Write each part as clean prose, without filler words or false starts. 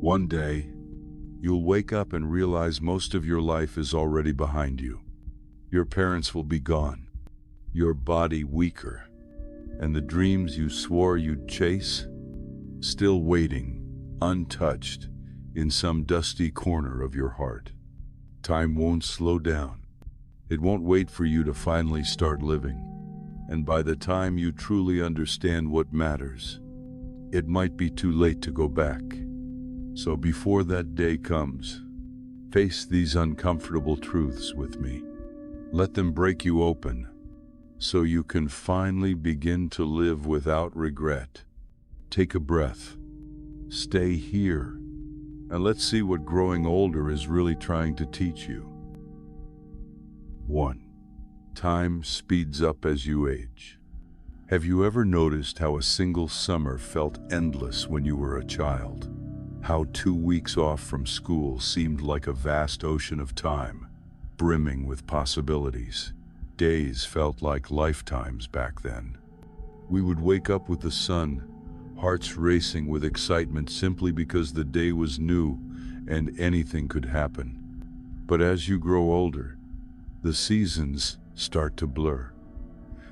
One day, you'll wake up and realize most of your life is already behind you. Your parents will be gone, your body weaker, and the dreams you swore you'd chase, still waiting, untouched, in some dusty corner of your heart. Time won't slow down. It won't wait for you to finally start living. And by the time you truly understand what matters, it might be too late to go back. So before that day comes, face these uncomfortable truths with me. Let them break you open, so you can finally begin to live without regret. Take a breath, stay here, and let's see what growing older is really trying to teach you. 1. Time speeds up as you age. Have you ever noticed how a single summer felt endless when you were a child? How 2 weeks off from school seemed like a vast ocean of time, brimming with possibilities. Days felt like lifetimes back then. We would wake up with the sun, hearts racing with excitement simply because the day was new and anything could happen. But as you grow older, the seasons start to blur.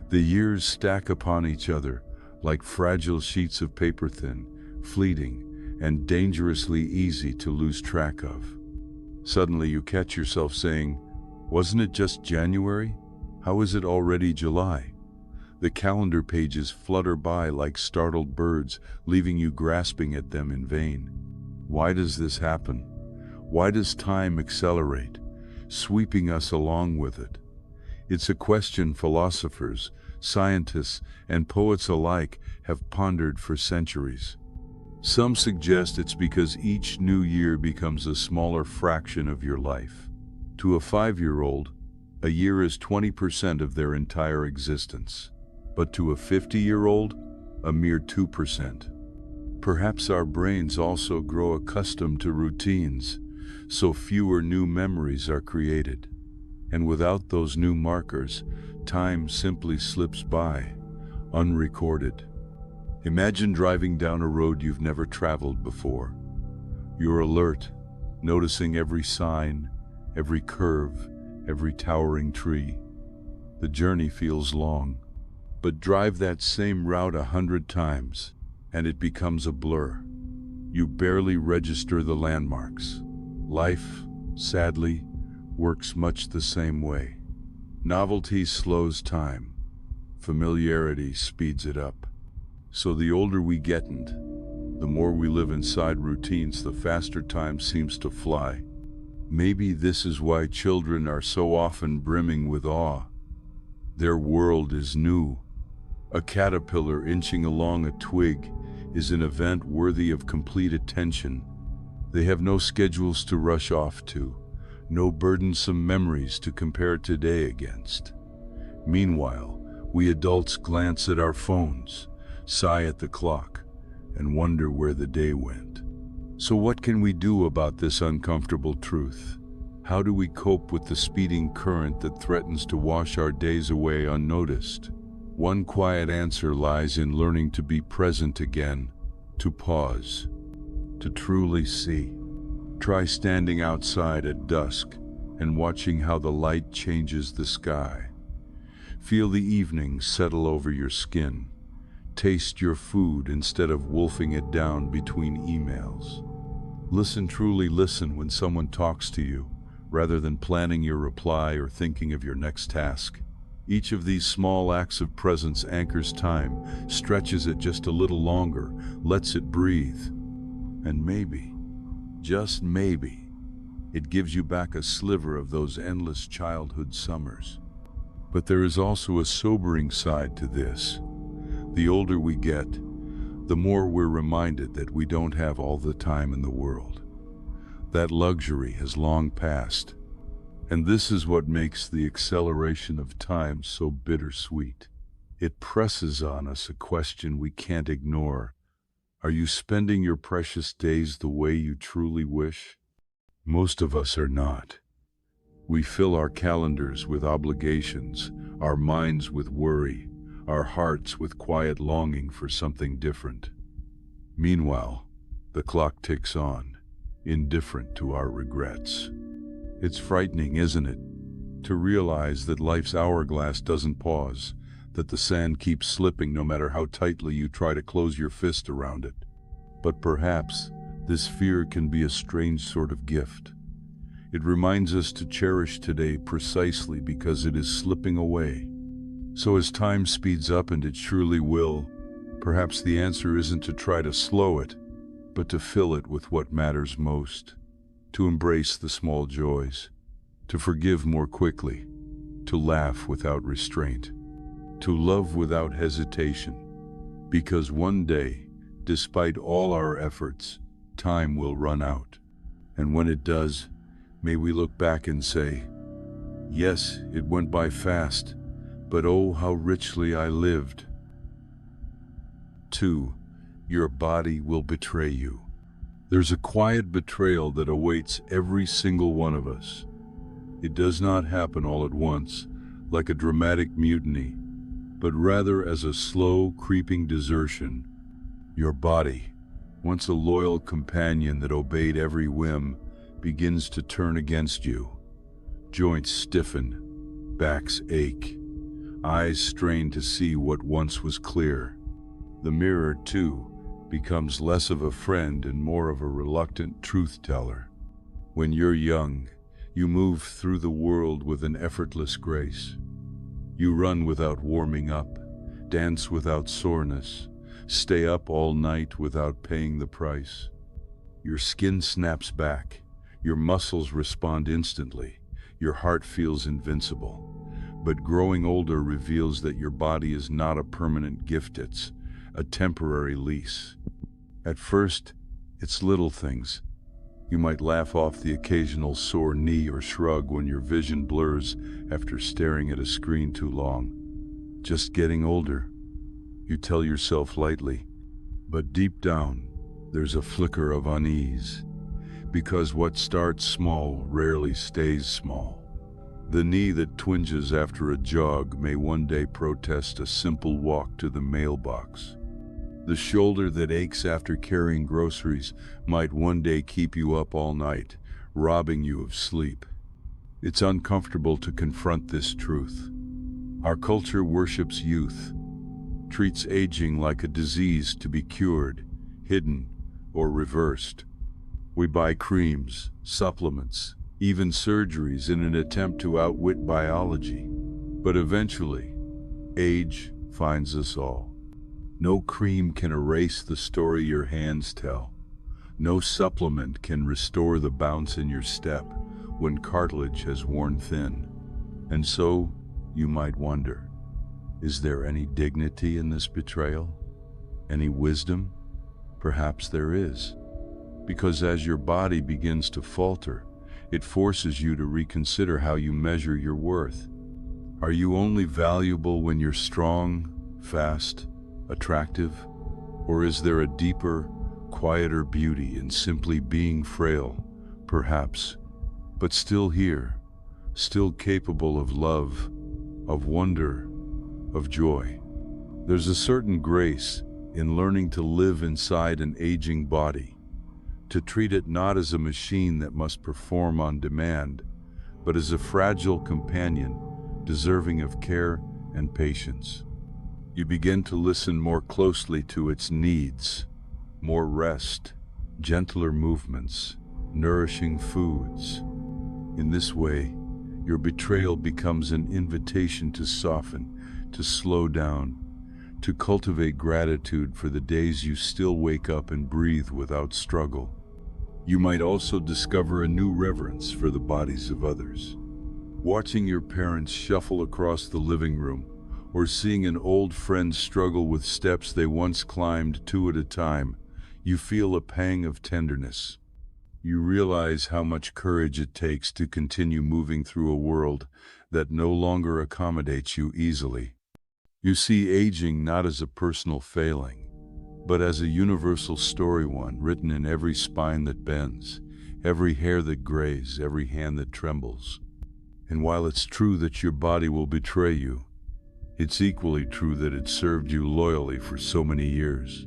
The years stack upon each other like fragile sheets of paper, thin, fleeting, and dangerously easy to lose track of. Suddenly you catch yourself saying, "Wasn't it just January? How is it already July?" The calendar pages flutter by like startled birds, leaving you grasping at them in vain. Why does this happen? Why does time accelerate, sweeping us along with it? It's a question philosophers, scientists, and poets alike have pondered for centuries. Some suggest it's because each new year becomes a smaller fraction of your life. To a 5-year-old, a year is 20% of their entire existence. But to a 50-year-old, a mere 2%. Perhaps our brains also grow accustomed to routines, so fewer new memories are created. And without those new markers, time simply slips by, unrecorded. Imagine driving down a road you've never traveled before. You're alert, noticing every sign, every curve, every towering tree. The journey feels long, but drive that same route 100 times, and it becomes a blur. You barely register the landmarks. Life, sadly, works much the same way. Novelty slows time. Familiarity speeds it up. So the older we get and the more we live inside routines, the faster time seems to fly. Maybe this is why children are so often brimming with awe. Their world is new. A caterpillar inching along a twig is an event worthy of complete attention. They have no schedules to rush off to, no burdensome memories to compare today against. Meanwhile, we adults glance at our phones, sigh at the clock, and wonder where the day went. So what can we do about this uncomfortable truth? How do we cope with the speeding current that threatens to wash our days away unnoticed? One quiet answer lies in learning to be present again, to pause, to truly see. Try standing outside at dusk and watching how the light changes the sky. Feel the evening settle over your skin. Taste your food instead of wolfing it down between emails. Truly listen when someone talks to you, rather than planning your reply or thinking of your next task. Each of these small acts of presence anchors time, stretches it just a little longer, lets it breathe. And maybe, just maybe, it gives you back a sliver of those endless childhood summers. But there is also a sobering side to this. The older we get, the more we're reminded that we don't have all the time in the world. That luxury has long passed. And this is what makes the acceleration of time so bittersweet. It presses on us a question we can't ignore. Are you spending your precious days the way you truly wish? Most of us are not. We fill our calendars with obligations, our minds with worry, our hearts with quiet longing for something different. Meanwhile, the clock ticks on, indifferent to our regrets. It's frightening, isn't it, to realize that life's hourglass doesn't pause, that the sand keeps slipping no matter how tightly you try to close your fist around it. But perhaps this fear can be a strange sort of gift. It reminds us to cherish today precisely because it is slipping away. So as time speeds up, and it surely will, perhaps the answer isn't to try to slow it, but to fill it with what matters most, to embrace the small joys, to forgive more quickly, to laugh without restraint, to love without hesitation, because one day, despite all our efforts, time will run out. And when it does, may we look back and say, yes, it went by fast, but oh, how richly I lived. 2. Your body will betray you. There's a quiet betrayal that awaits every single one of us. It does not happen all at once, like a dramatic mutiny, but rather as a slow, creeping desertion. Your body, once a loyal companion that obeyed every whim, begins to turn against you. Joints stiffen, backs ache, eyes strain to see what once was clear. The mirror, too, becomes less of a friend and more of a reluctant truth-teller. When you're young, you move through the world with an effortless grace. You run without warming up, dance without soreness, stay up all night without paying the price. Your skin snaps back, your muscles respond instantly, your heart feels invincible. But growing older reveals that your body is not a permanent gift, it's a temporary lease. At first, it's little things. You might laugh off the occasional sore knee or shrug when your vision blurs after staring at a screen too long. Just getting older, you tell yourself lightly. But deep down, there's a flicker of unease, because what starts small rarely stays small. The knee that twinges after a jog may one day protest a simple walk to the mailbox. The shoulder that aches after carrying groceries might one day keep you up all night, robbing you of sleep. It's uncomfortable to confront this truth. Our culture worships youth, treats aging like a disease to be cured, hidden, or reversed. We buy creams, supplements, even surgeries in an attempt to outwit biology. But eventually, age finds us all. No cream can erase the story your hands tell. No supplement can restore the bounce in your step when cartilage has worn thin. And so, you might wonder, is there any dignity in this betrayal? Any wisdom? Perhaps there is. Because as your body begins to falter, it forces you to reconsider how you measure your worth. Are you only valuable when you're strong, fast, attractive? Or is there a deeper, quieter beauty in simply being frail, perhaps, but still here, still capable of love, of wonder, of joy? There's a certain grace in learning to live inside an aging body, to treat it not as a machine that must perform on demand, but as a fragile companion deserving of care and patience. You begin to listen more closely to its needs, more rest, gentler movements, nourishing foods. In this way, your betrayal becomes an invitation to soften, to slow down, to cultivate gratitude for the days you still wake up and breathe without struggle. You might also discover a new reverence for the bodies of others. Watching your parents shuffle across the living room, or seeing an old friend struggle with steps they once climbed two at a time, you feel a pang of tenderness. You realize how much courage it takes to continue moving through a world that no longer accommodates you easily. You see aging not as a personal failing, but as a universal story, one written in every spine that bends, every hair that grays, every hand that trembles. And while it's true that your body will betray you, it's equally true that it served you loyally for so many years.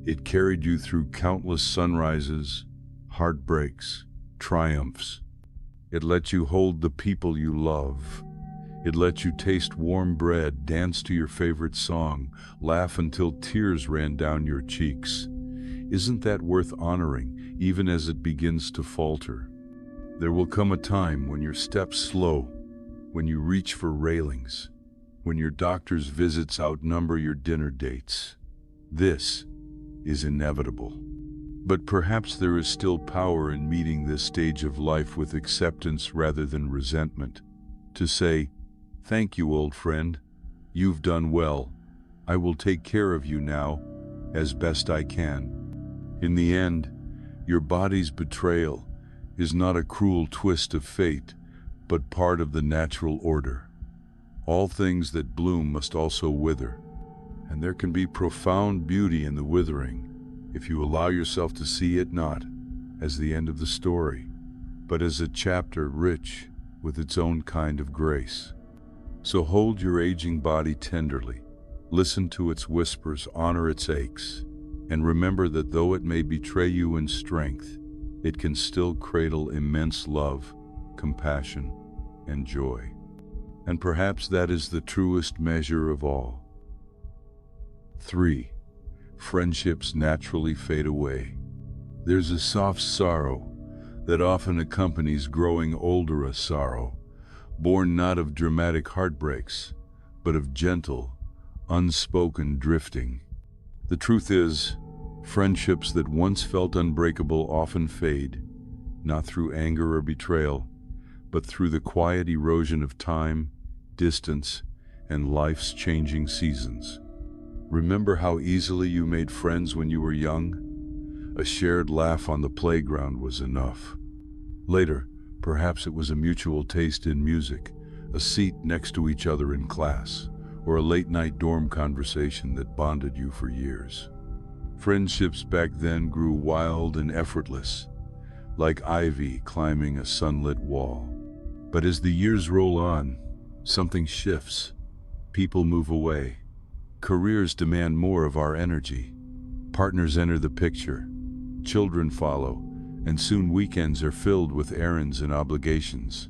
It carried you through countless sunrises, heartbreaks, triumphs. It lets you hold the people you love. It lets you taste warm bread, dance to your favorite song, laugh until tears ran down your cheeks. Isn't that worth honoring, even as it begins to falter? There will come a time when your steps slow, when you reach for railings, when your doctor's visits outnumber your dinner dates. This is inevitable. But perhaps there is still power in meeting this stage of life with acceptance rather than resentment. To say, "Thank you, old friend. You've done well. I will take care of you now, as best I can." In the end, your body's betrayal is not a cruel twist of fate, but part of the natural order. All things that bloom must also wither, and there can be profound beauty in the withering if you allow yourself to see it not as the end of the story, but as a chapter rich with its own kind of grace. So hold your aging body tenderly, listen to its whispers, honor its aches, and remember that though it may betray you in strength, it can still cradle immense love, compassion, and joy. And perhaps that is the truest measure of all. 3. Friendships naturally fade away. There's a soft sorrow that often accompanies growing older, a sorrow born not of dramatic heartbreaks, but of gentle, unspoken drifting. The truth is, friendships that once felt unbreakable often fade, not through anger or betrayal, but through the quiet erosion of time, distance, and life's changing seasons. Remember how easily you made friends when you were young? A shared laugh on the playground was enough. Later, perhaps it was a mutual taste in music, a seat next to each other in class, or a late-night dorm conversation that bonded you for years. Friendships back then grew wild and effortless, like ivy climbing a sunlit wall. But as the years roll on, something shifts. People move away. Careers demand more of our energy. Partners enter the picture. Children follow, and soon weekends are filled with errands and obligations.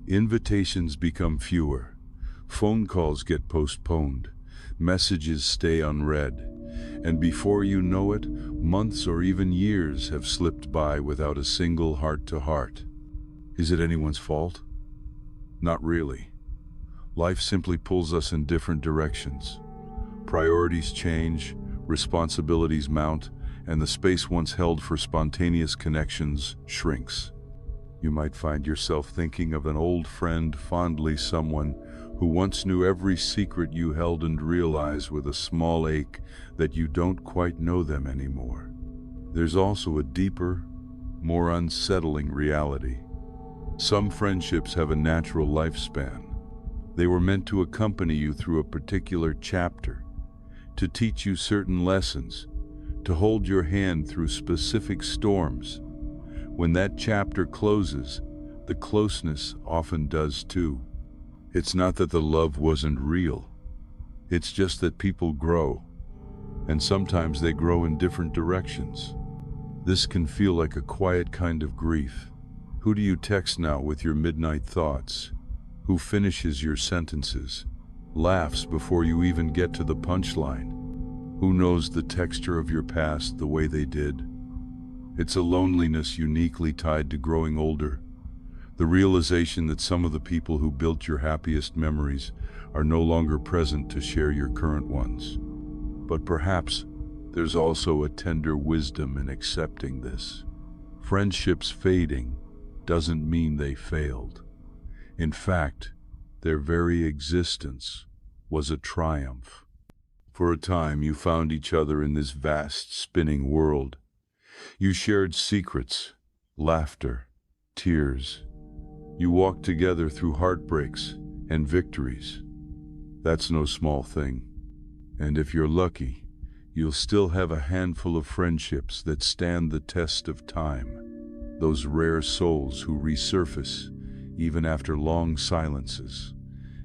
Invitations become fewer. Phone calls get postponed. Messages stay unread. And before you know it, months or even years have slipped by without a single heart-to-heart. Is it anyone's fault? Not really. Life simply pulls us in different directions. Priorities change, responsibilities mount, and the space once held for spontaneous connections shrinks. You might find yourself thinking of an old friend fondly, someone who once knew every secret you held, and realize with a small ache that you don't quite know them anymore. There's also a deeper, more unsettling reality. Some friendships have a natural lifespan. They were meant to accompany you through a particular chapter, to teach you certain lessons, to hold your hand through specific storms. When that chapter closes, the closeness often does too. It's not that the love wasn't real. It's just that people grow, and sometimes they grow in different directions. This can feel like a quiet kind of grief. Who do you text now with your midnight thoughts? Who finishes your sentences, laughs before you even get to the punchline? Who knows the texture of your past the way they did? It's a loneliness uniquely tied to growing older. The realization that some of the people who built your happiest memories are no longer present to share your current ones. But perhaps there's also a tender wisdom in accepting this. Friendships fading doesn't mean they failed. In fact, their very existence was a triumph. For a time, you found each other in this vast, spinning world. You shared secrets, laughter, tears. You walked together through heartbreaks and victories. That's no small thing. And if you're lucky, you'll still have a handful of friendships that stand the test of time. Those rare souls who resurface even after long silences,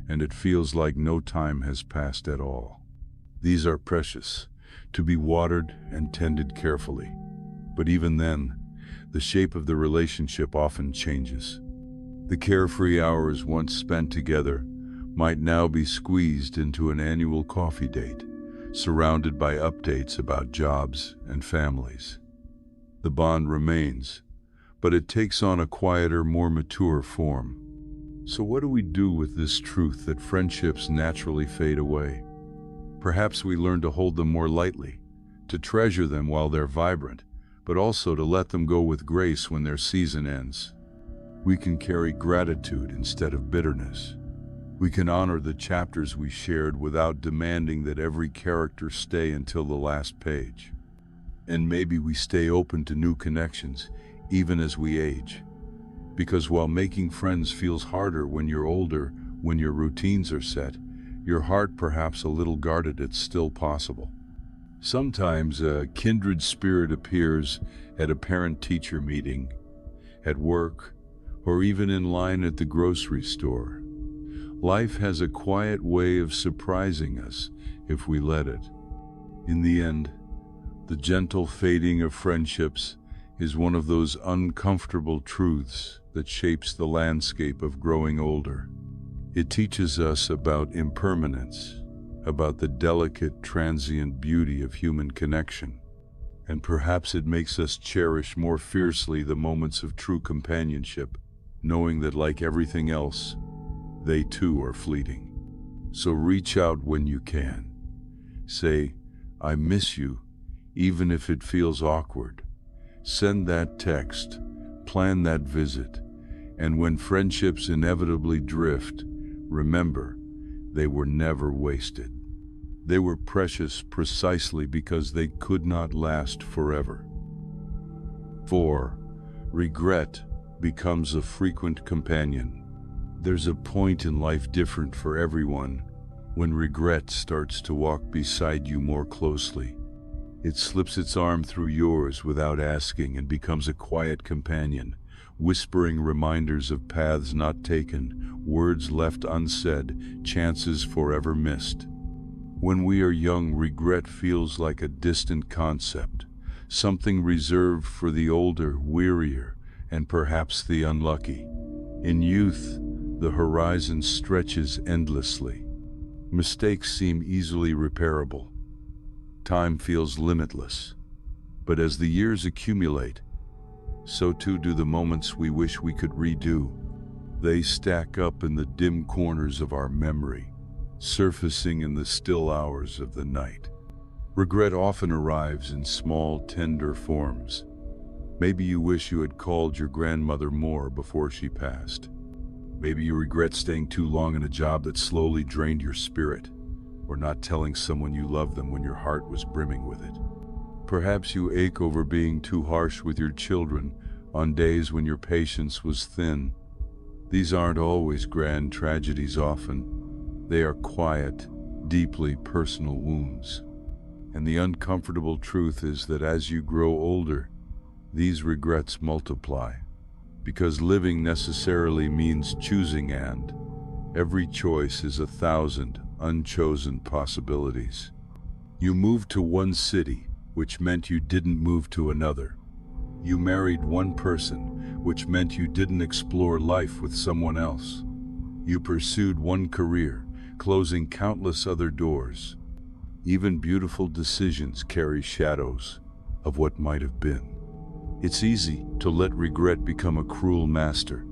and it feels like no time has passed at all. These are precious, to be watered and tended carefully. But even then, the shape of the relationship often changes. The carefree hours once spent together might now be squeezed into an annual coffee date, surrounded by updates about jobs and families. The bond remains, but it takes on a quieter, more mature form. So what do we do with this truth that friendships naturally fade away? Perhaps we learn to hold them more lightly, to treasure them while they're vibrant, but also to let them go with grace when their season ends. We can carry gratitude instead of bitterness. We can honor the chapters we shared without demanding that every character stay until the last page. And maybe we stay open to new connections, even as we age. Because while making friends feels harder when you're older, when your routines are set, your heart perhaps a little guarded, it's still possible. Sometimes a kindred spirit appears at a parent-teacher meeting, at work, or even in line at the grocery store. Life has a quiet way of surprising us if we let it. In the end, the gentle fading of friendships is one of those uncomfortable truths that shapes the landscape of growing older. It teaches us about impermanence, about the delicate, transient beauty of human connection. And perhaps it makes us cherish more fiercely the moments of true companionship, knowing that like everything else, they too are fleeting. So reach out when you can. Say, "I miss you," even if it feels awkward. Send that text, plan that visit, and when friendships inevitably drift, remember, they were never wasted. They were precious precisely because they could not last forever. 4. Regret becomes a frequent companion. There's a point in life different for everyone when regret starts to walk beside you more closely. It slips its arm through yours without asking and becomes a quiet companion, whispering reminders of paths not taken, words left unsaid, chances forever missed. When we are young, regret feels like a distant concept, something reserved for the older, wearier, and perhaps the unlucky. In youth, the horizon stretches endlessly. Mistakes seem easily repairable. Time feels limitless. But as the years accumulate, so too do the moments we wish we could redo. They stack up in the dim corners of our memory, surfacing in the still hours of the night. Regret often arrives in small, tender forms. Maybe you wish you had called your grandmother more before she passed. Maybe you regret staying too long in a job that slowly drained your spirit, or not telling someone you love them when your heart was brimming with it. Perhaps you ache over being too harsh with your children on days when your patience was thin. These aren't always grand tragedies often. They are quiet, deeply personal wounds. And the uncomfortable truth is that as you grow older, these regrets multiply. Because living necessarily means choosing, and every choice is 1,000 unchosen possibilities. You moved to one city, which meant you didn't move to another. You married one person, which meant you didn't explore life with someone else. You pursued one career, closing countless other doors. Even beautiful decisions carry shadows of what might have been. It's easy to let regret become a cruel master,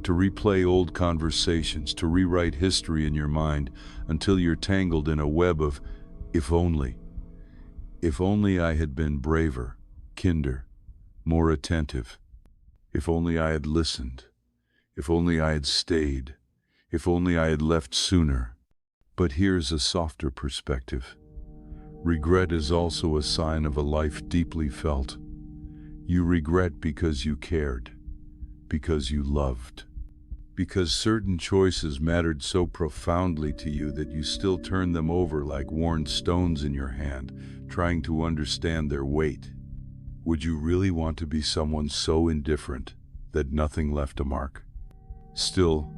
to replay old conversations, to rewrite history in your mind until you're tangled in a web of if only. If only I had been braver, kinder, more attentive. If only I had listened. If only I had stayed. If only I had left sooner. But here's a softer perspective. Regret is also a sign of a life deeply felt. You regret because you cared, because you loved, because certain choices mattered so profoundly to you that you still turn them over like worn stones in your hand, trying to understand their weight. Would you really want to be someone so indifferent that nothing left a mark? Still,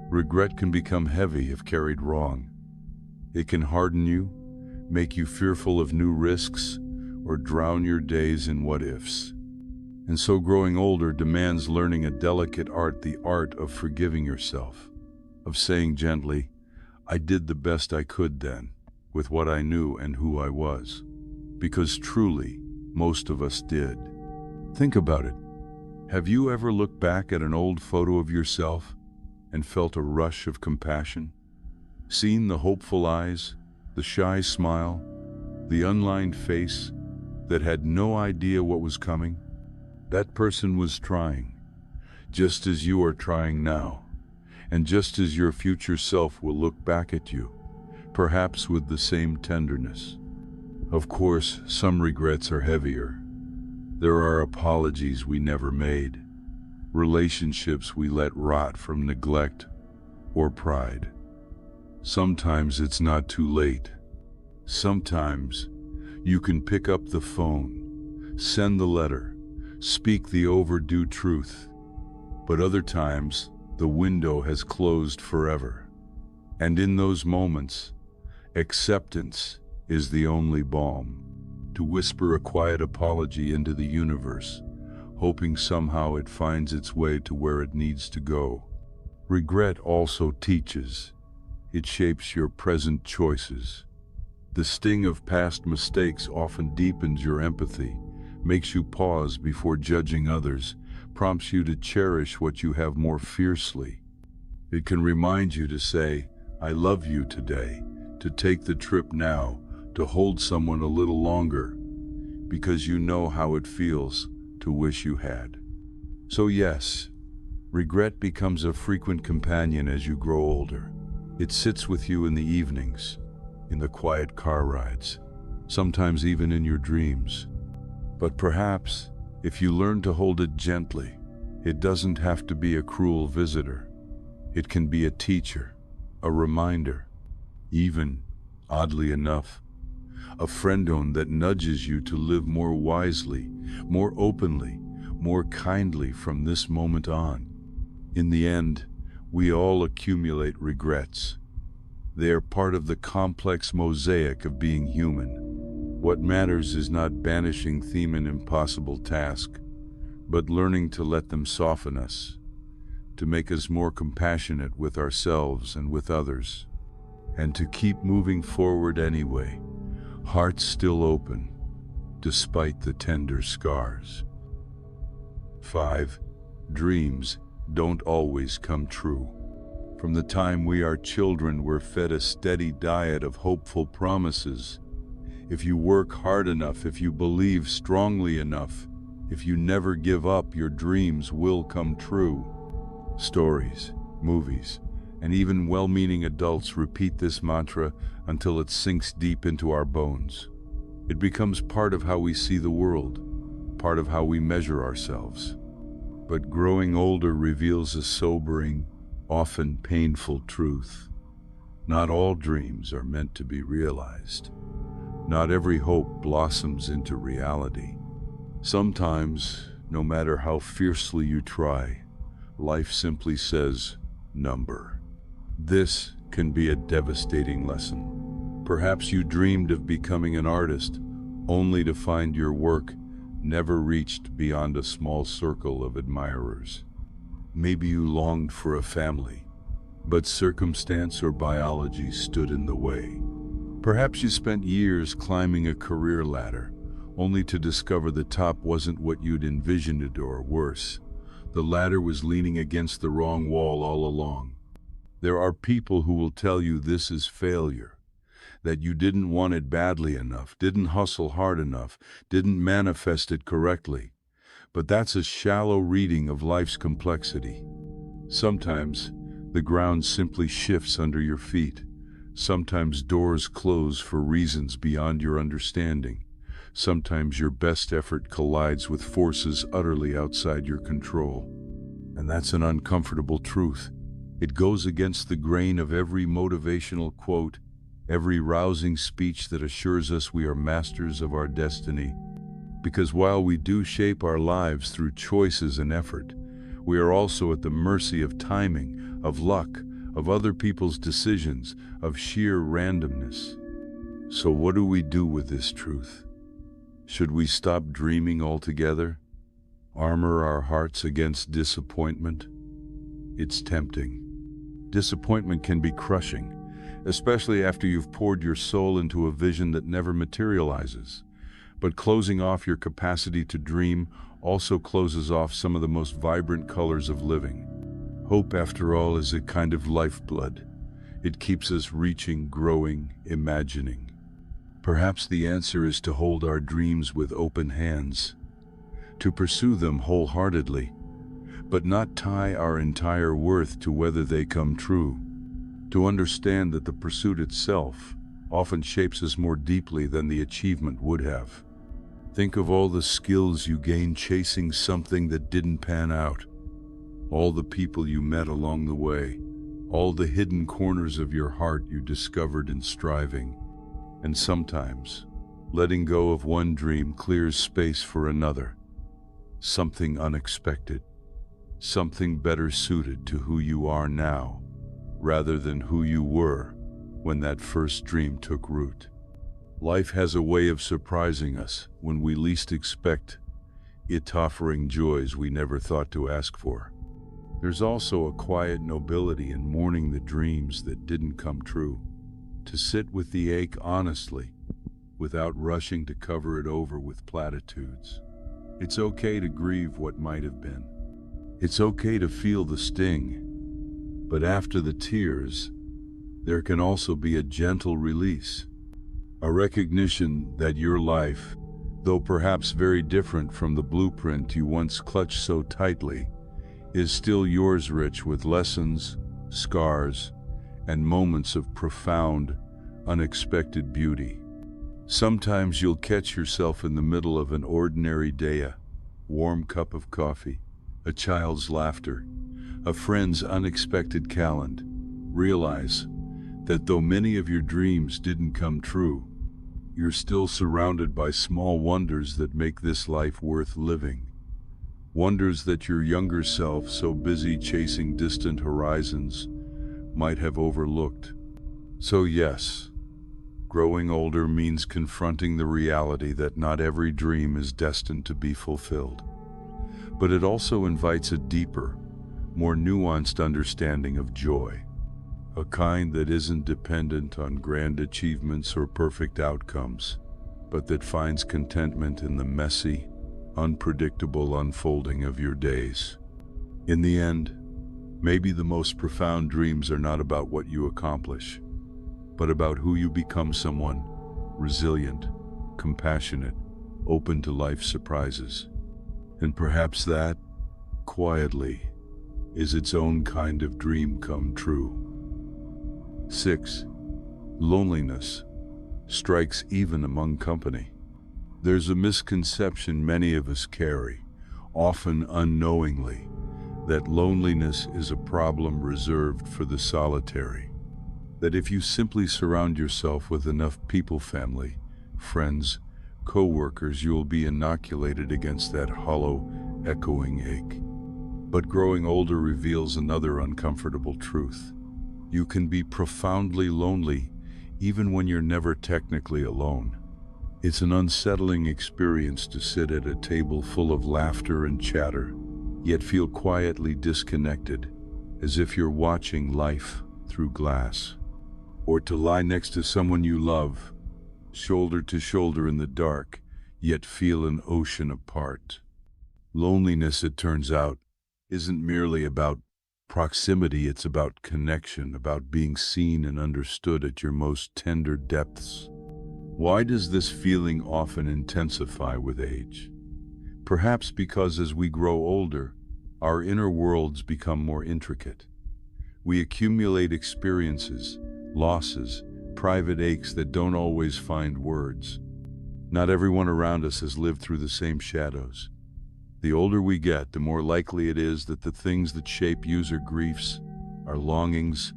regret can become heavy if carried wrong. It can harden you, make you fearful of new risks, or drown your days in what-ifs. And so growing older demands learning a delicate art, the art of forgiving yourself, of saying gently, I did the best I could then, with what I knew and who I was. Because truly, most of us did. Think about it. Have you ever looked back at an old photo of yourself and felt a rush of compassion? Seen the hopeful eyes, the shy smile, the unlined face that had no idea what was coming? That person was trying, just as you are trying now, and just as your future self will look back at you, perhaps with the same tenderness. Of course, some regrets are heavier. There are apologies we never made, relationships we let rot from neglect or pride. Sometimes it's not too late. Sometimes you can pick up the phone, send the letter, speak the overdue truth. But other times, the window has closed forever. And in those moments, acceptance is the only balm. To whisper a quiet apology into the universe, hoping somehow it finds its way to where it needs to go. Regret also teaches. It shapes your present choices. The sting of past mistakes often deepens your empathy, makes you pause before judging others, prompts you to cherish what you have more fiercely. It can remind you to say, I love you today, to take the trip now, to hold someone a little longer, because you know how it feels to wish you had. So yes, regret becomes a frequent companion as you grow older. It sits with you in the evenings, in the quiet car rides, sometimes even in your dreams. But perhaps, if you learn to hold it gently, it doesn't have to be a cruel visitor. It can be a teacher, a reminder, even, oddly enough, a friend that nudges you to live more wisely, more openly, more kindly from this moment on. In the end, we all accumulate regrets. They are part of the complex mosaic of being human. What matters is not banishing them an impossible task, but learning to let them soften us, to make us more compassionate with ourselves and with others, and to keep moving forward anyway, hearts still open, despite the tender scars. 5. Dreams don't always come true. From the time we are children, we're fed a steady diet of hopeful promises. If you work hard enough, if you believe strongly enough, if you never give up, your dreams will come true. Stories, movies, and even well-meaning adults repeat this mantra until it sinks deep into our bones. It becomes part of how we see the world, part of how we measure ourselves. But growing older reveals a sobering, often painful truth. Not all dreams are meant to be realized. Not every hope blossoms into reality. Sometimes, no matter how fiercely you try, life simply says, number. This can be a devastating lesson. Perhaps you dreamed of becoming an artist, only to find your work never reached beyond a small circle of admirers. Maybe you longed for a family, but circumstance or biology stood in the way. Perhaps you spent years climbing a career ladder, only to discover the top wasn't what you'd envisioned it, or worse, the ladder was leaning against the wrong wall all along. There are people who will tell you this is failure, that you didn't want it badly enough, didn't hustle hard enough, didn't manifest it correctly. But that's a shallow reading of life's complexity. Sometimes the ground simply shifts under your feet. Sometimes doors close for reasons beyond your understanding. Sometimes your best effort collides with forces utterly outside your control. And that's an uncomfortable truth. It goes against the grain of every motivational quote, every rousing speech that assures us we are masters of our destiny. Because while we do shape our lives through choices and effort, we are also at the mercy of timing, of luck, of other people's decisions, of sheer randomness. So what do we do with this truth? Should we stop dreaming altogether? armor our hearts against disappointment? It's tempting. Disappointment can be crushing, especially after you've poured your soul into a vision that never materializes. But closing off your capacity to dream also closes off some of the most vibrant colors of living. Hope, after all, is a kind of lifeblood. It keeps us reaching, growing, imagining. Perhaps the answer is to hold our dreams with open hands, to pursue them wholeheartedly, but not tie our entire worth to whether they come true. To understand that the pursuit itself often shapes us more deeply than the achievement would have. Think of all the skills you gained chasing something that didn't pan out, all the people you met along the way, all the hidden corners of your heart you discovered in striving. And sometimes, letting go of one dream clears space for another, something unexpected, something better suited to who you are now, rather than who you were when that first dream took root. Life has a way of surprising us when we least expect it, offering joys we never thought to ask for. There's also a quiet nobility in mourning the dreams that didn't come true, to sit with the ache honestly, without rushing to cover it over with platitudes. It's okay to grieve what might have been. It's okay to feel the sting, but after the tears, there can also be a gentle release, a recognition that your life, though perhaps very different from the blueprint you once clutched so tightly, is still yours, rich with lessons, scars, and moments of profound, unexpected beauty. Sometimes you'll catch yourself in the middle of an ordinary day, a warm cup of coffee, a child's laughter, a friend's unexpected calend. Realize that though many of your dreams didn't come true, you're still surrounded by small wonders that make this life worth living. Wonders that your younger self, so busy chasing distant horizons, might have overlooked. So yes, growing older means confronting the reality that not every dream is destined to be fulfilled. But it also invites a deeper, more nuanced understanding of joy, a kind that isn't dependent on grand achievements or perfect outcomes, but that finds contentment in the messy, unpredictable unfolding of your days. In the end, maybe the most profound dreams are not about what you accomplish, but about who you become, someone resilient, compassionate, open to life's surprises. And perhaps that, quietly, is its own kind of dream come true. 6. Loneliness strikes even among company. There's a misconception many of us carry, often unknowingly, that loneliness is a problem reserved for the solitary. That if you simply surround yourself with enough people, family, friends, co-workers, you'll be inoculated against that hollow, echoing ache. But growing older reveals another uncomfortable truth. You can be profoundly lonely even when you're never technically alone. It's an unsettling experience to sit at a table full of laughter and chatter, yet feel quietly disconnected, as if you're watching life through glass. Or to lie next to someone you love, shoulder to shoulder in the dark, yet feel an ocean apart. Loneliness, it turns out, isn't merely about proximity, it's about connection, about being seen and understood at your most tender depths. Why does this feeling often intensify with age? Perhaps because as we grow older, our inner worlds become more intricate. We accumulate experiences, losses, private aches that don't always find words. Not everyone around us has lived through the same shadows. The older we get, the more likely it is that the things that shape our griefs, our longings,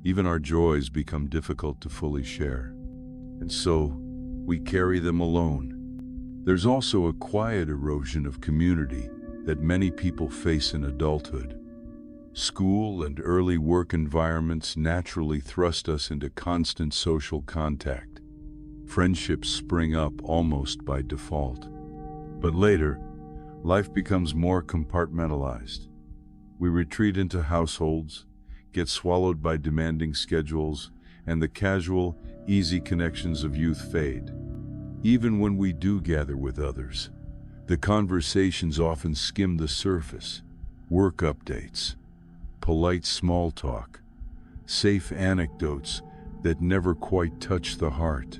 even our joys become difficult to fully share. And so, we carry them alone. There's also a quiet erosion of community that many people face in adulthood. School and early work environments naturally thrust us into constant social contact. Friendships spring up almost by default. But later, life becomes more compartmentalized. We retreat into households, get swallowed by demanding schedules, and the casual, easy connections of youth fade. Even when we do gather with others, the conversations often skim the surface. Work updates, polite small talk, safe anecdotes that never quite touch the heart.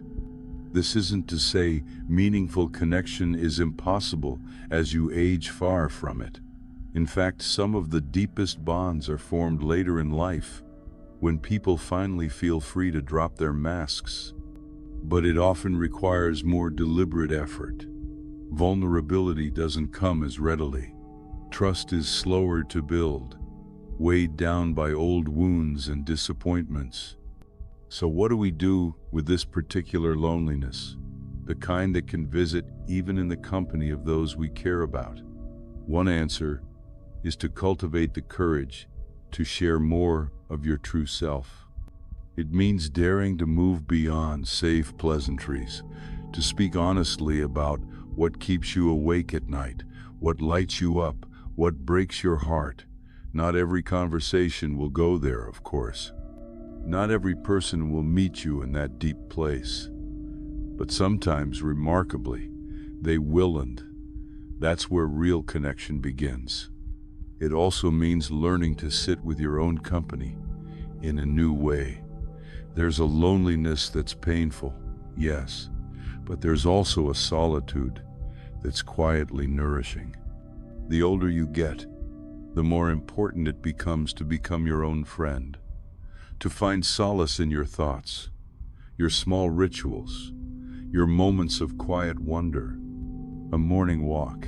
This isn't to say meaningful connection is impossible as you age far from it. In fact, some of the deepest bonds are formed later in life, when people finally feel free to drop their masks. But it often requires more deliberate effort. Vulnerability doesn't come as readily. Trust is slower to build, weighed down by old wounds and disappointments. So what do we do with this particular loneliness? The kind that can visit even in the company of those we care about. One answer is to cultivate the courage to share more of your true self. It means daring to move beyond safe pleasantries, to speak honestly about what keeps you awake at night, what lights you up, what breaks your heart. Not every conversation will go there, of course. Not every person will meet you in that deep place. But sometimes, remarkably, they will, and that's where real connection begins. It also means learning to sit with your own company in a new way. There's a loneliness that's painful, yes, but there's also a solitude that's quietly nourishing. The older you get, the more important it becomes to become your own friend, to find solace in your thoughts, your small rituals, your moments of quiet wonder, a morning walk,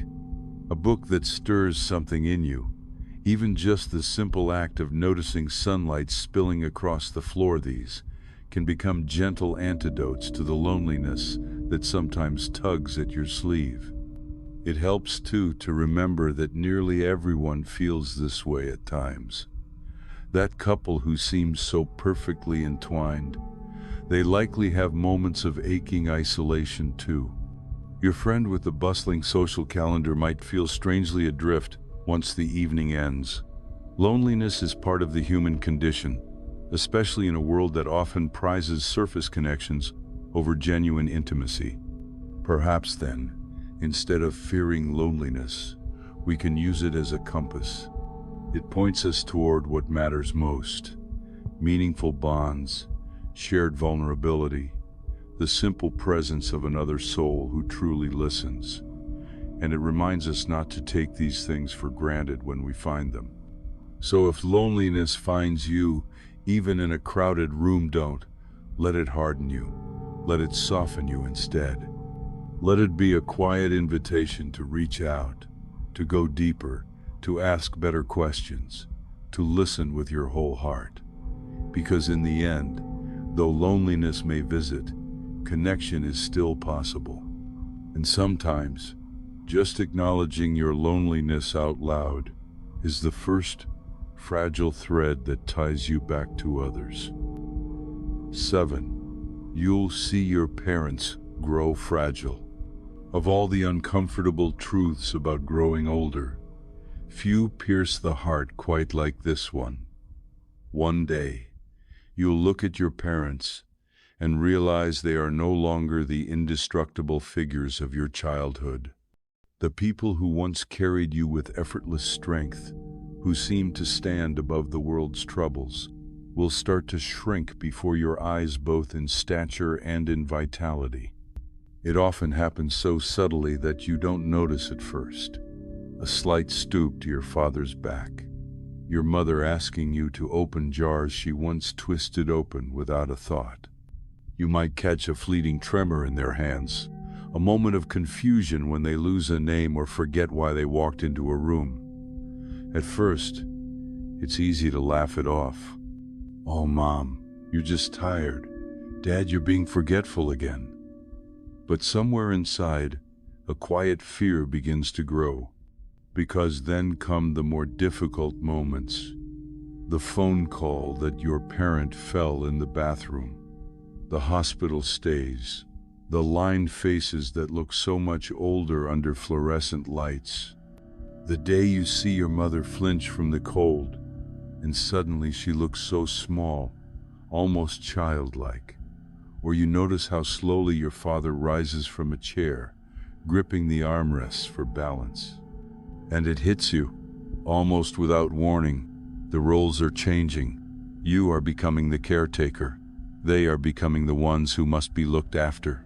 a book that stirs something in you. Even just the simple act of noticing sunlight spilling across the floor, these can become gentle antidotes to the loneliness that sometimes tugs at your sleeve. It helps too to remember that nearly everyone feels this way at times. That couple who seems so perfectly entwined, they likely have moments of aching isolation too. Your friend with the bustling social calendar might feel strangely adrift once the evening ends. Loneliness is part of the human condition, especially in a world that often prizes surface connections over genuine intimacy. Perhaps then, instead of fearing loneliness, we can use it as a compass. It points us toward what matters most: meaningful bonds, shared vulnerability, the simple presence of another soul who truly listens. And it reminds us not to take these things for granted when we find them. So if loneliness finds you, even in a crowded room, don't let it harden you. Let it soften you instead. Let it be a quiet invitation to reach out, to go deeper, to ask better questions, to listen with your whole heart. Because in the end, though loneliness may visit, connection is still possible. And sometimes, just acknowledging your loneliness out loud is the first fragile thread that ties you back to others. 7. You'll see your parents grow fragile. Of all the uncomfortable truths about growing older, few pierce the heart quite like this one. One day, you'll look at your parents and realize they are no longer the indestructible figures of your childhood. The people who once carried you with effortless strength, who seemed to stand above the world's troubles, will start to shrink before your eyes, both in stature and in vitality. It often happens so subtly that you don't notice at first. A slight stoop to your father's back, your mother asking you to open jars she once twisted open without a thought. You might catch a fleeting tremor in their hands, a moment of confusion when they lose a name or forget why they walked into a room. At first, it's easy to laugh it off. "Oh, Mom, you're just tired. Dad, you're being forgetful again." But somewhere inside, a quiet fear begins to grow, because then come the more difficult moments. The phone call that your parent fell in the bathroom, the hospital stays, the lined faces that look so much older under fluorescent lights. The day you see your mother flinch from the cold, and suddenly she looks so small, almost childlike. Or you notice how slowly your father rises from a chair, gripping the armrests for balance. And it hits you, almost without warning. The roles are changing. You are becoming the caretaker. They are becoming the ones who must be looked after.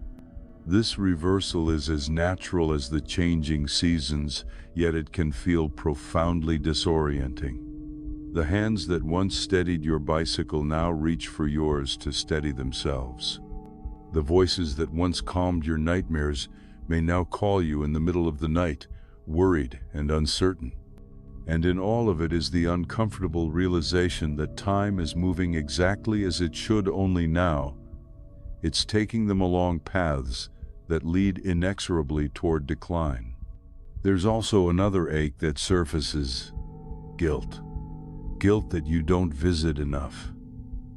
This reversal is as natural as the changing seasons, yet it can feel profoundly disorienting. The hands that once steadied your bicycle now reach for yours to steady themselves. The voices that once calmed your nightmares may now call you in the middle of the night, worried and uncertain. And in all of it is the uncomfortable realization that time is moving exactly as it should, only now it's taking them along paths that lead inexorably toward decline. There's also another ache that surfaces: guilt. Guilt that you don't visit enough,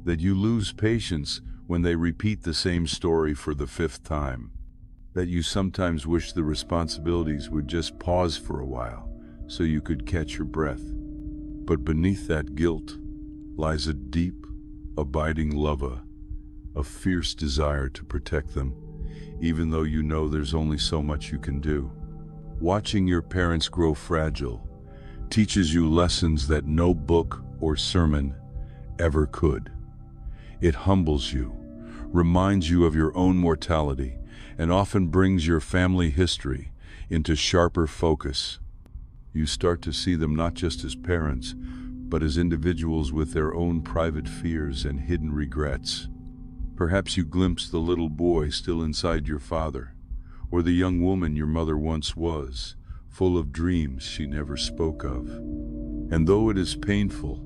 that you lose patience when they repeat the same story for the 5th time, that you sometimes wish the responsibilities would just pause for a while so you could catch your breath. But beneath that guilt lies a deep, abiding love, a fierce desire to protect them, even though you know there's only so much you can do. Watching your parents grow fragile teaches you lessons that no book or sermon ever could. It humbles you, reminds you of your own mortality, and often brings your family history into sharper focus. You start to see them not just as parents, but as individuals with their own private fears and hidden regrets. Perhaps you glimpse the little boy still inside your father, or the young woman your mother once was, full of dreams she never spoke of. And though it is painful,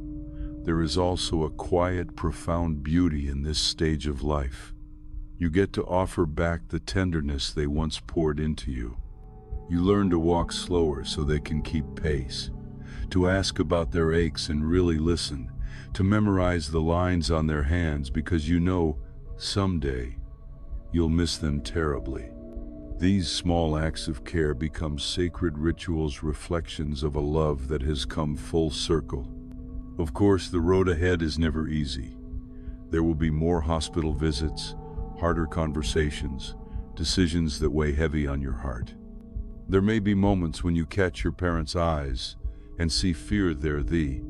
there is also a quiet, profound beauty in this stage of life. You get to offer back the tenderness they once poured into you. You learn to walk slower so they can keep pace, to ask about their aches and really listen, to memorize the lines on their hands because you know someday you'll miss them terribly. These small acts of care become sacred rituals, reflections of a love that has come full circle. Of course, the road ahead is never easy. There will be more hospital visits, harder conversations, decisions that weigh heavy on your heart. There may be moments when you catch your parents' eyes and see fear there, the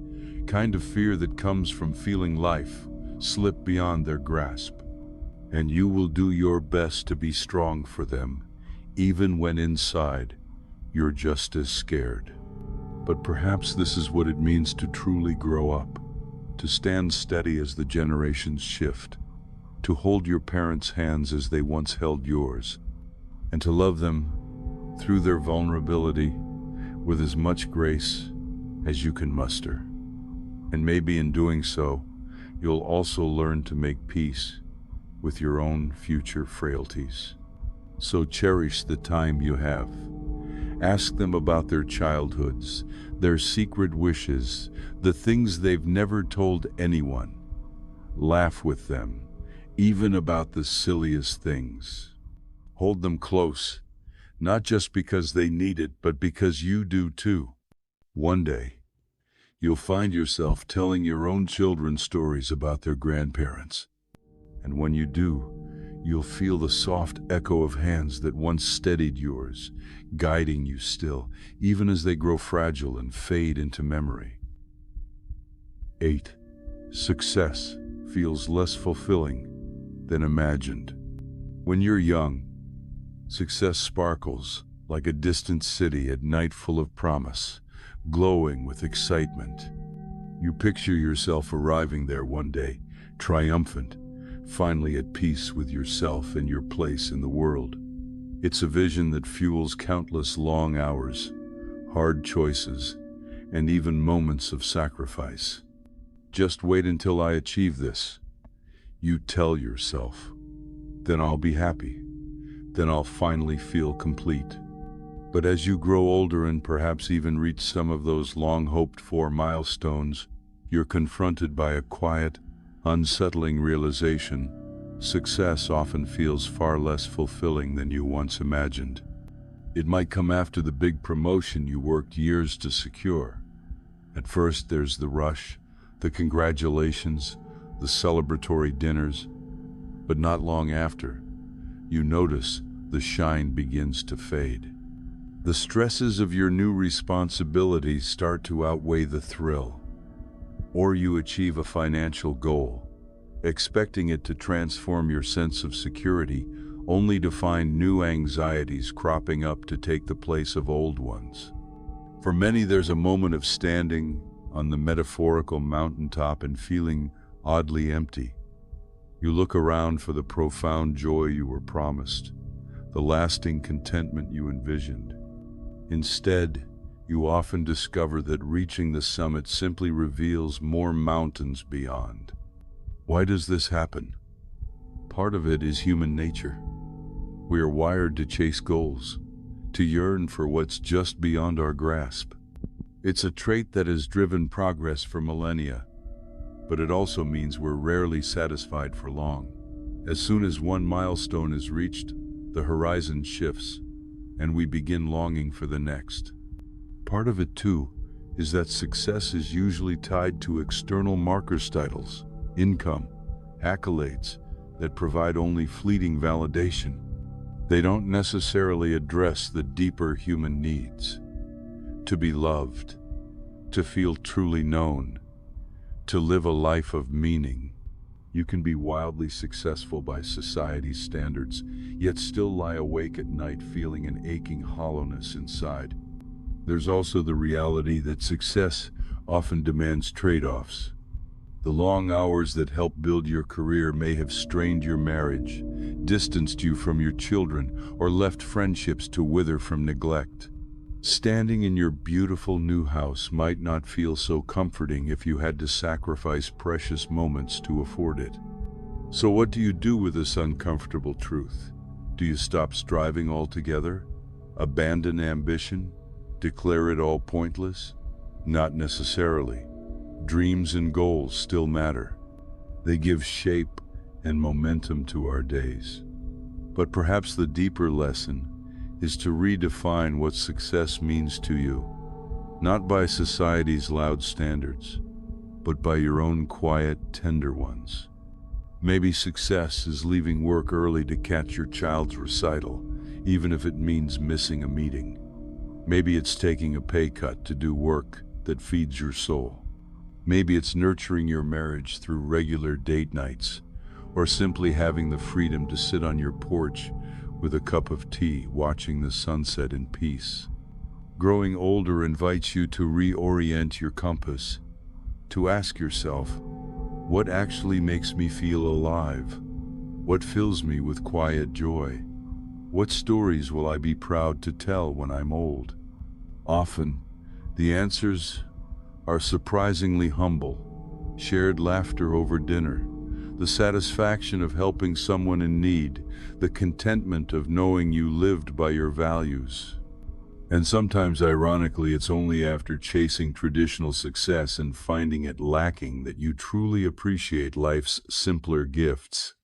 kind of fear that comes from feeling life slip beyond their grasp. And you will do your best to be strong for them, even when inside you're just as scared. But perhaps this is what it means to truly grow up, to stand steady as the generations shift, to hold your parents' hands as they once held yours, and to love them through their vulnerability with as much grace as you can muster. And maybe in doing so, you'll also learn to make peace with your own future frailties. So cherish the time you have. Ask them about their childhoods, their secret wishes, the things they've never told anyone. Laugh with them, even about the silliest things. Hold them close, not just because they need it, but because you do too. One day, you'll find yourself telling your own children stories about their grandparents. And when you do, you'll feel the soft echo of hands that once steadied yours, guiding you still, even as they grow fragile and fade into memory. 8. Success feels less fulfilling than imagined. When you're young, success sparkles like a distant city at night, full of promise, glowing with excitement. You picture yourself arriving there one day, triumphant, finally at peace with yourself and your place in the world. It's a vision that fuels countless long hours, hard choices, and even moments of sacrifice. Just wait until I achieve this, you tell yourself. Then I'll be happy. Then I'll finally feel complete. But as you grow older and perhaps even reach some of those long-hoped-for milestones, you're confronted by a quiet, unsettling realization: success often feels far less fulfilling than you once imagined. It might come after the big promotion you worked years to secure. At first, there's the rush, the congratulations, the celebratory dinners, but not long after, you notice the shine begins to fade. The stresses of your new responsibilities start to outweigh the thrill. Or you achieve a financial goal, expecting it to transform your sense of security, only to find new anxieties cropping up to take the place of old ones. For many, there's a moment of standing on the metaphorical mountaintop and feeling oddly empty. You look around for the profound joy you were promised, the lasting contentment you envisioned. Instead, you often discover that reaching the summit simply reveals more mountains beyond. Why does this happen? Part of it is human nature. We are wired to chase goals, to yearn for what's just beyond our grasp. It's a trait that has driven progress for millennia, but it also means we're rarely satisfied for long. As soon as one milestone is reached, the horizon shifts, and we begin longing for the next. Part of it, too, is that success is usually tied to external markers, titles, income, accolades that provide only fleeting validation. They don't necessarily address the deeper human needs. To be loved, to feel truly known, to live a life of meaning. You can be wildly successful by society's standards, yet still lie awake at night feeling an aching hollowness inside. There's also the reality that success often demands trade-offs. The long hours that helped build your career may have strained your marriage, distanced you from your children, or left friendships to wither from neglect. Standing in your beautiful new house might not feel so comforting if you had to sacrifice precious moments to afford it. So what do you do with this uncomfortable truth? Do you stop striving altogether? Abandon ambition? Declare it all pointless? Not necessarily. Dreams and goals still matter. They give shape and momentum to our days. But perhaps the deeper lesson is to redefine what success means to you, not by society's loud standards, but by your own quiet, tender ones. Maybe success is leaving work early to catch your child's recital, even if it means missing a meeting. Maybe it's taking a pay cut to do work that feeds your soul. Maybe it's nurturing your marriage through regular date nights, or simply having the freedom to sit on your porch with a cup of tea, watching the sunset in peace. Growing older invites you to reorient your compass, to ask yourself, what actually makes me feel alive? What fills me with quiet joy? What stories will I be proud to tell when I'm old? Often, the answers are surprisingly humble. Shared laughter over dinner, the satisfaction of helping someone in need, the contentment of knowing you lived by your values. And sometimes, ironically, it's only after chasing traditional success and finding it lacking that you truly appreciate life's simpler gifts,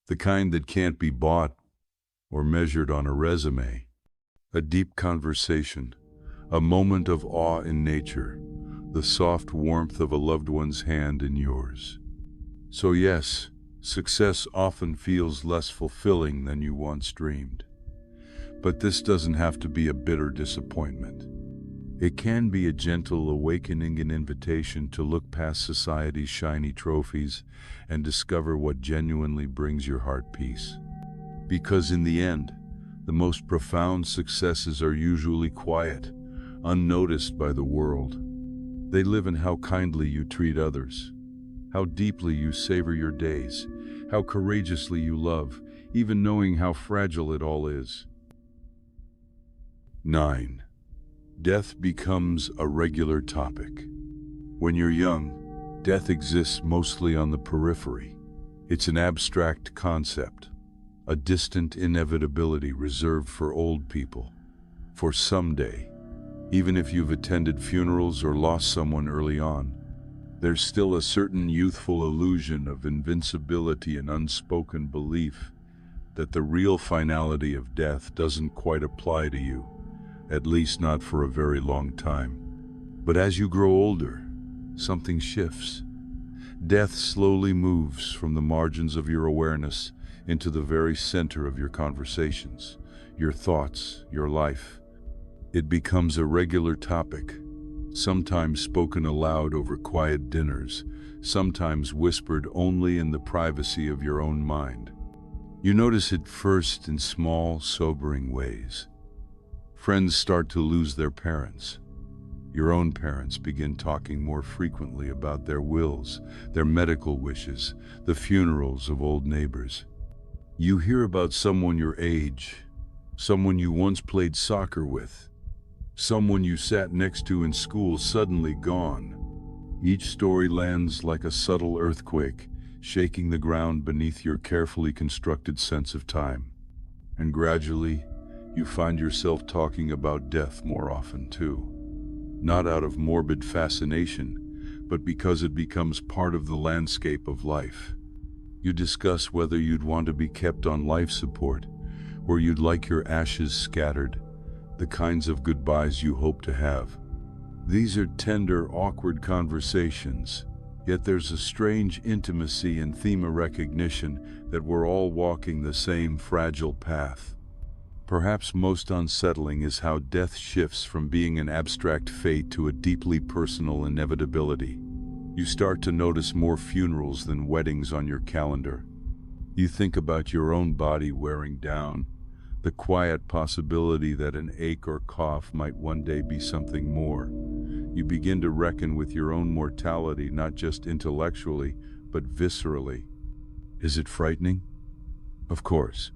the kind that can't be bought or measured on a resume. A deep conversation, a moment of awe in nature, the soft warmth of a loved one's hand in yours. So yes, success often feels less fulfilling than you once dreamed. But this doesn't have to be a bitter disappointment. It can be a gentle awakening, an invitation to look past society's shiny trophies and discover what genuinely brings your heart peace. Because in the end, the most profound successes are usually quiet, unnoticed by the world. They live in how kindly you treat others, how deeply you savor your days, how courageously you love, even knowing how fragile it all is. 9. Death becomes a regular topic. When you're young, death exists mostly on the periphery. It's an abstract concept, a distant inevitability reserved for old people, for someday. Even if you've attended funerals or lost someone early on, there's still a certain youthful illusion of invincibility and unspoken belief that the real finality of death doesn't quite apply to you, at least not for a very long time. But as you grow older, something shifts. Death slowly moves from the margins of your awareness into the very center of your conversations, your thoughts, your life. It becomes a regular topic, sometimes spoken aloud over quiet dinners, sometimes whispered only in the privacy of your own mind. You notice it first in small, sobering ways. Friends start to lose their parents. Your own parents begin talking more frequently about their wills, their medical wishes, the funerals of old neighbors. You hear about someone your age, someone you once played soccer with, someone you sat next to in school suddenly gone. Each story lands like a subtle earthquake, shaking the ground beneath your carefully constructed sense of time. And gradually, you find yourself talking about death more often too. Not out of morbid fascination, but because it becomes part of the landscape of life. You discuss whether you'd want to be kept on life support, or you'd like your ashes scattered, the kinds of goodbyes you hope to have. These are tender, awkward conversations, yet there's a strange intimacy and theme of recognition that we're all walking the same fragile path. Perhaps most unsettling is how death shifts from being an abstract fate to a deeply personal inevitability. You start to notice more funerals than weddings on your calendar. You think about your own body wearing down, the quiet possibility that an ache or cough might one day be something more. You begin to reckon with your own mortality, not just intellectually, but viscerally. Is it frightening? Of course.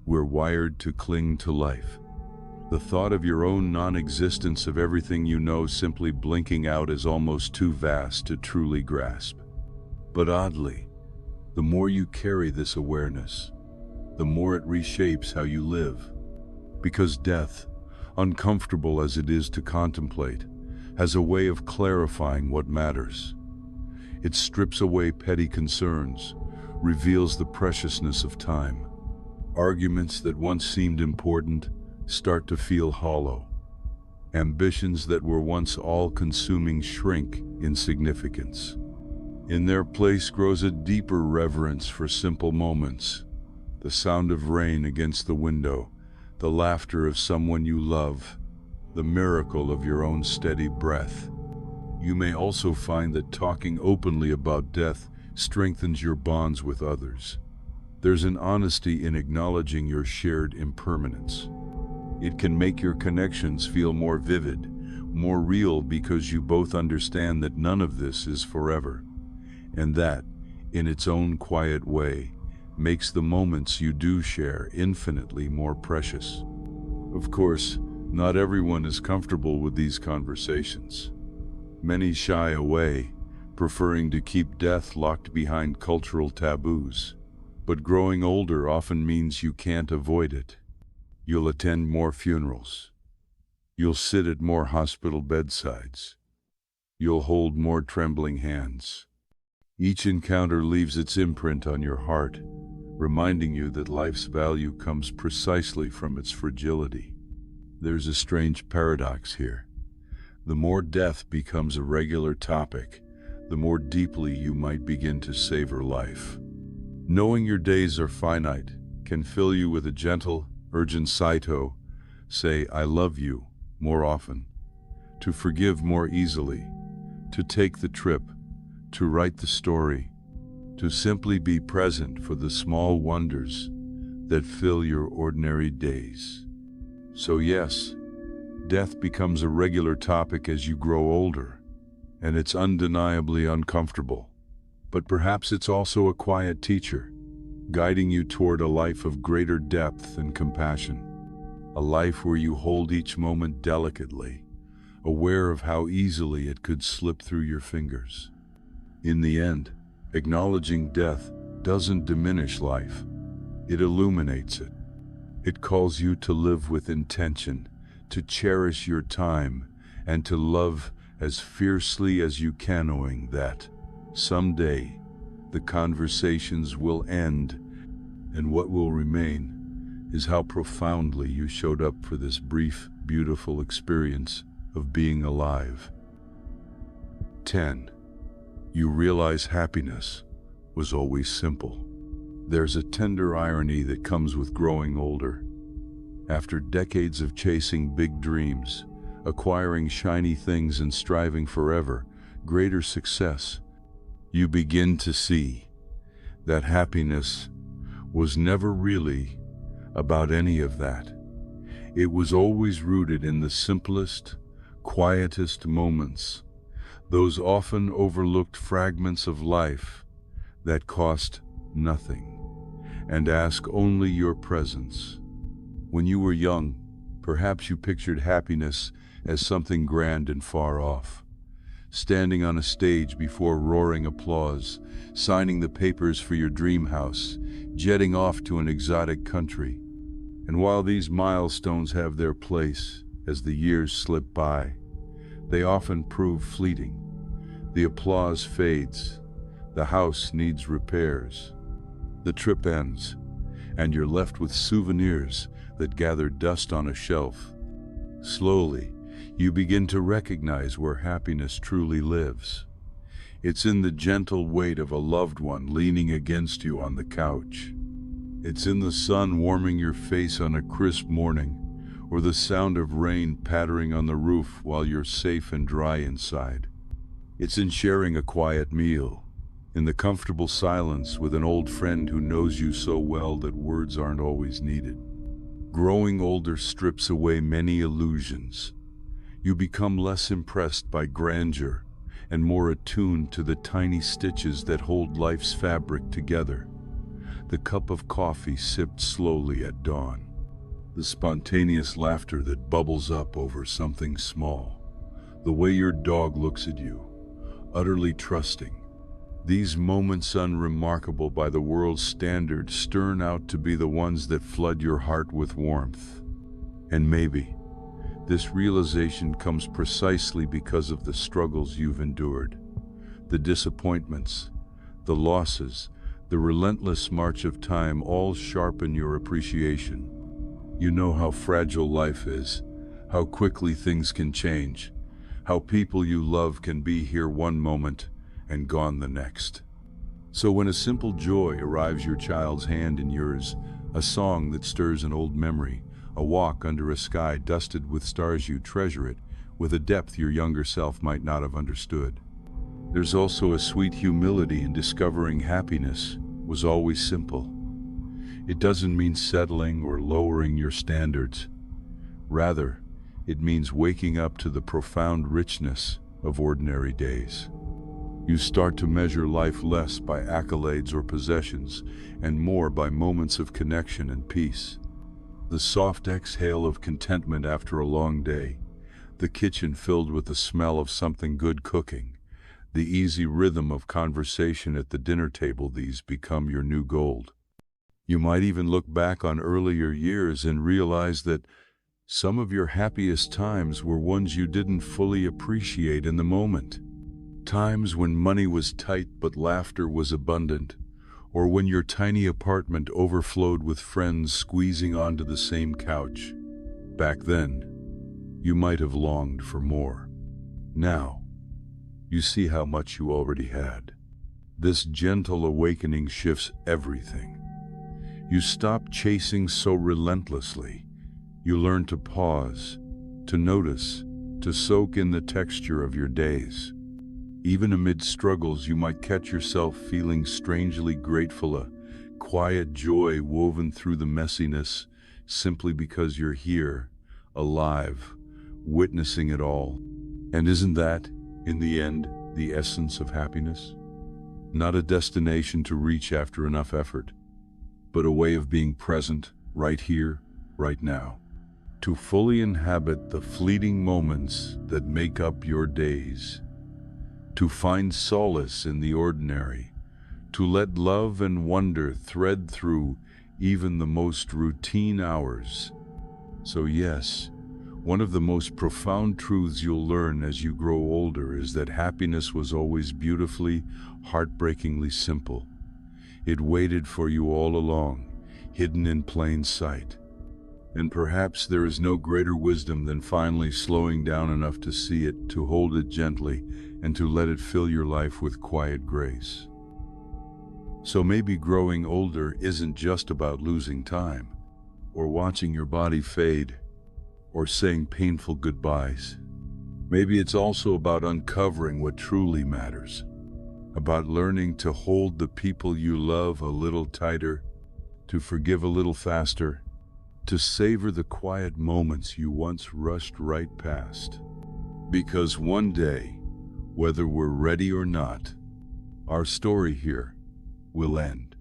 We're wired to cling to life. The thought of your own non-existence, of everything you know simply blinking out, is almost too vast to truly grasp. But oddly, the more you carry this awareness, the more it reshapes how you live. Because death, uncomfortable as it is to contemplate, has a way of clarifying what matters. It strips away petty concerns, reveals the preciousness of time. Arguments that once seemed important start to feel hollow. Ambitions that were once all-consuming shrink in significance. In their place grows a deeper reverence for simple moments. The sound of rain against the window, the laughter of someone you love, the miracle of your own steady breath. You may also find that talking openly about death strengthens your bonds with others. There's an honesty in acknowledging your shared impermanence. It can make your connections feel more vivid, more real, because you both understand that none of this is forever. And that, in its own quiet way, makes the moments you do share infinitely more precious. Of course, not everyone is comfortable with these conversations. Many shy away, preferring to keep death locked behind cultural taboos. But growing older often means you can't avoid it. You'll attend more funerals. You'll sit at more hospital bedsides. You'll hold more trembling hands. Each encounter leaves its imprint on your heart, reminding you that life's value comes precisely from its fragility. There's a strange paradox here. The more death becomes a regular topic, the more deeply you might begin to savor life. Knowing your days are finite can fill you with a gentle, urgent Saito, say "I love you" more often, to forgive more easily, to take the trip, to write the story, to simply be present for the small wonders that fill your ordinary days. So yes, death becomes a regular topic as you grow older, and it's undeniably uncomfortable. But perhaps it's also a quiet teacher, guiding you toward a life of greater depth and compassion. A life where you hold each moment delicately, aware of how easily it could slip through your fingers. In the end, acknowledging death doesn't diminish life. It illuminates it. It calls you to live with intention, to cherish your time, and to love as fiercely as you can, knowing that someday the conversations will end And what will remain is how profoundly you showed up for this brief, beautiful experience of being alive. 10. You realize happiness was always simple. There's a tender irony that comes with growing older. After decades of chasing big dreams, acquiring shiny things and striving for greater success, you begin to see that happiness was never really about any of that. It was always rooted in the simplest, quietest moments, those often overlooked fragments of life that cost nothing and ask only your presence. When you were young, perhaps you pictured happiness as something grand and far off. Standing on a stage before roaring applause, signing the papers for your dream house, jetting off to an exotic country. And while these milestones have their place as the years slip by, they often prove fleeting. The applause fades, the house needs repairs, the trip ends, and you're left with souvenirs that gather dust on a shelf. Slowly, you begin to recognize where happiness truly lives. It's in the gentle weight of a loved one leaning against you on the couch. It's in the sun warming your face on a crisp morning, or the sound of rain pattering on the roof while you're safe and dry inside. It's in sharing a quiet meal, in the comfortable silence with an old friend who knows you so well that words aren't always needed. Growing older strips away many illusions. You become less impressed by grandeur and more attuned to the tiny stitches that hold life's fabric together. The cup of coffee sipped slowly at dawn. The spontaneous laughter that bubbles up over something small. The way your dog looks at you, utterly trusting. These moments, unremarkable by the world's standards, turn out to be the ones that flood your heart with warmth. And maybe this realization comes precisely because of the struggles you've endured. The disappointments, the losses, the relentless march of time all sharpen your appreciation. You know how fragile life is, how quickly things can change, how people you love can be here one moment and gone the next. So when a simple joy arrives, your child's hand in yours, a song that stirs an old memory, a walk under a sky dusted with stars, you treasure it with a depth your younger self might not have understood. There's also a sweet humility in discovering happiness was always simple. It doesn't mean settling or lowering your standards. Rather, it means waking up to the profound richness of ordinary days. You start to measure life less by accolades or possessions, and more by moments of connection and peace. The soft exhale of contentment after a long day, the kitchen filled with the smell of something good cooking, the easy rhythm of conversation at the dinner table, these become your new gold. You might even look back on earlier years and realize that some of your happiest times were ones you didn't fully appreciate in the moment. Times when money was tight but laughter was abundant, or when your tiny apartment overflowed with friends squeezing onto the same couch. Back then, you might have longed for more. Now, you see how much you already had. This gentle awakening shifts everything. You stop chasing so relentlessly. You learn to pause, to notice, to soak in the texture of your days. Even amid struggles, you might catch yourself feeling strangely grateful, a quiet joy woven through the messiness, simply because you're here, alive, witnessing it all. And isn't that, in the end, the essence of happiness? Not a destination to reach after enough effort, but a way of being present, right here, right now. To fully inhabit the fleeting moments that make up your days. To find solace in the ordinary, to let love and wonder thread through even the most routine hours. So yes, one of the most profound truths you'll learn as you grow older is that happiness was always beautifully, heartbreakingly simple. It waited for you all along, hidden in plain sight. And perhaps there is no greater wisdom than finally slowing down enough to see it, to hold it gently, and to let it fill your life with quiet grace. So maybe growing older isn't just about losing time, or watching your body fade, or saying painful goodbyes. Maybe it's also about uncovering what truly matters, about learning to hold the people you love a little tighter, to forgive a little faster, to savor the quiet moments you once rushed right past. Because one day, whether we're ready or not, our story here will end.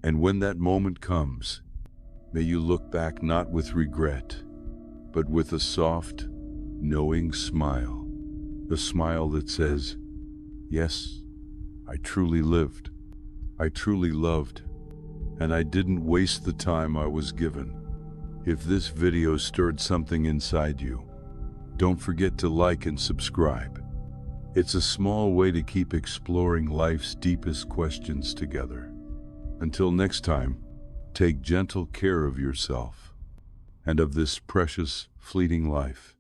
And when that moment comes, may you look back not with regret, but with a soft, knowing smile. A smile that says, yes, I truly lived, I truly loved, and I didn't waste the time I was given. If this video stirred something inside you, don't forget to like and subscribe. It's a small way to keep exploring life's deepest questions together. Until next time, take gentle care of yourself and of this precious, fleeting life.